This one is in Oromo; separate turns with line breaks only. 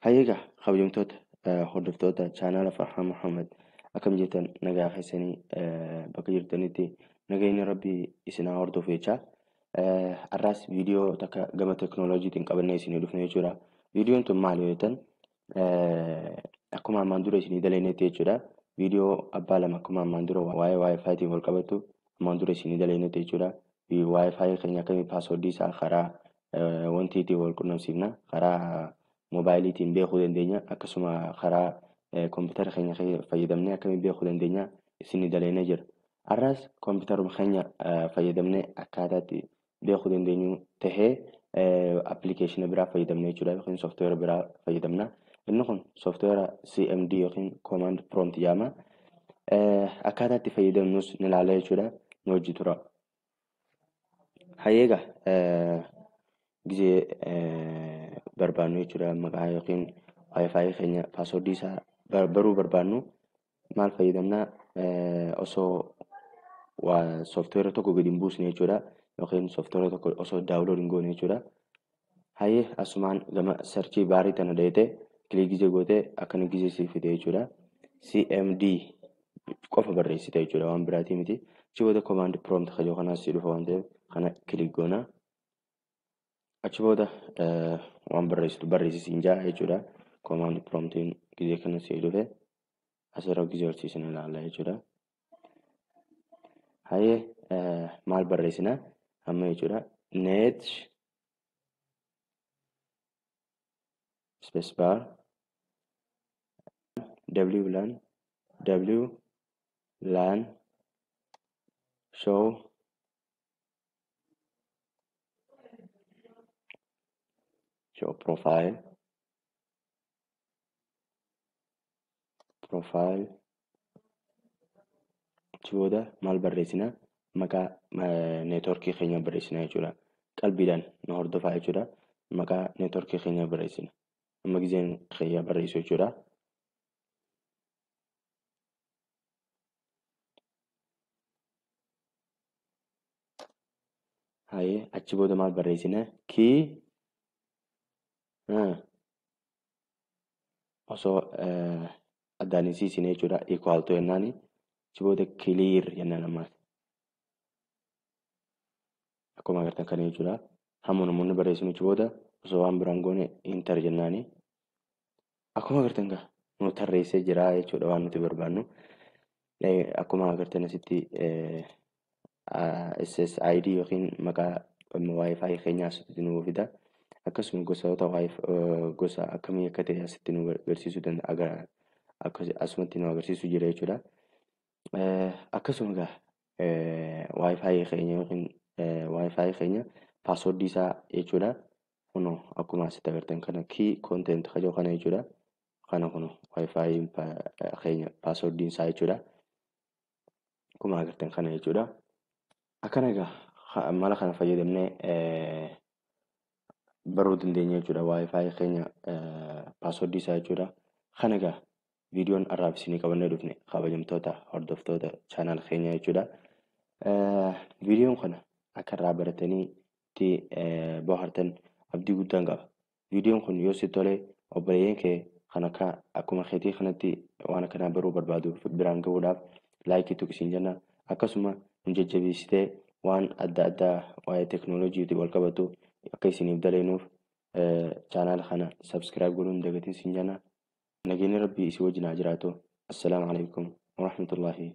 Hayiga kabajamtoota hordoftoota chaanala Farhaan Muhammad akkam jirtan nagaa keessanii bakka jirtanitti nagayni rabbii isinaa hordofu jechaa. Har'aas viidiyoo takka gama teknooloojiitiin qabannee isinii dhufne jechuudha. Viidiyoon tun maal yoo jettan akkuma ammaan dura isinii daleenetti jechuudha. Viidiyoo abbaa lama akkuma ammaan dura waa'ee waayifaayitiin wal qabatu ammaan dura isinii daleenetti jechuudha. Waayifaayii keenya akkamii paaswoordii isaa karaa wanti ittiin wal qunnamsiifna karaa moobaayiliitiin beekuu dandeenya akkasuma karaa koompitara keenya fayyadamnee akkamiin beekuu dandeenya isinii daleenee jira. Har'aas koompitara keenya fayyadamnee akkaataatti beekuu dandeenyu tahee appilikeeshina biraa fayyadamnee jechuudha yookiin sooftiweera biraa fayyadamna. Inni kun sooftiweera CMD yookiin command prompt jedhama. Akkaataatti fayyadamnus ni ilaalla jechuudha. Nu wajji tura. Hayyeega gisee barbaannu jechuudha maqaa yookiin waayifaayii keenya paaswoordii isaa baruu barbaannu maal fayyadamna osoo sooftiweera tokko gadi hin buusne jechuudha yookiin sooftiweera tokko osoo daawulood hin goone jechuudha. Hayyee asumaan gama sarchii baarii tana deete kilik gisee gootee akkana gisee siif fide jechuudha. CMD qofa barreessite jechuudha waan biraatii miti. Achi booda command prompt kajoo kanaas si dhufa waan ta'eef kana kilik goona. Achi booda waan barreessitu barreessisiin jaa jechuudha. Command promptiin gisee kana si dhufe asirra gisee horsiisan ilaalla jechuudha. Hayyee maal barreessina amma jechuudha. Net space bar WLAN show profile achi booda maal barreessina maqaa neetworkii keenya barreessina jechuudha. Qalbiidhaan nu hordofaa jechuudha. Maqaa neetworkii keenya barreessina. Amma giseen keenya barreessu jechuudha. Hayyee achi booda maal barreessina kii osoo addaan hin siisine jechuudha. Equal to jennaani achi booda clear jennaan ammaas. Akkuma agartan kana jechuudha. Hamma namoonni barreessinu achi booda osoo waan biraan goone enter jennaani. Akkuma agartan gaa nu tarreessee jira jechuudha waan nuti barbaannu. Akkuma agartan asitti SSID yookiin maqaa waayifaayii keenyaa asitti nu fida. Akkasuma gosa akkamii akka ta'e asitti nu agarsiisuu danda'a. Asumatti nu agarsiisuu jira jechuudha. Akkasuma gaa waayifaayii keenya yookiin waayifaayii keenya paaswoordii isaa jechuudha. Kunoo akkuma asitti agartan kana key content kajoo kana jechuudha. Kana kunoo waayifaayii keenya paaswoordiin isaa jechuudha. Akkuma agartan kana jechuudha. Akkana egaa mala kana fayyadamnee baruu dandeenya jechuudha waayifaayii keenya paaswoordii isaa jechuudha. Kana egaa viidiyoon har'aaf isinii qabannee dhufne kabajamtoota hordoftoota chaanal keenya jechuudha. Viidiyoon kana akka irraa baratanii itti bohaartan abdii guddaan qaba. Viidiyoon kun yoo si tole obboleeyyan kee kan akka akkuma keetii kanatti waan akkanaa baruu barbaadu biraan gahuudhaaf laayikii tuqsiin jenna. Akkasuma nu jajjabeessitee waan adda addaa waa'ee teknooloojiitiin wal qabatu akka isiniif daleenuuf chaanala kana subscribe gochuun dagatiin siin jenna. Nageenyi rabbii isin wajjin haa jiraatu. Assalaamu alaikum warahmatullaahi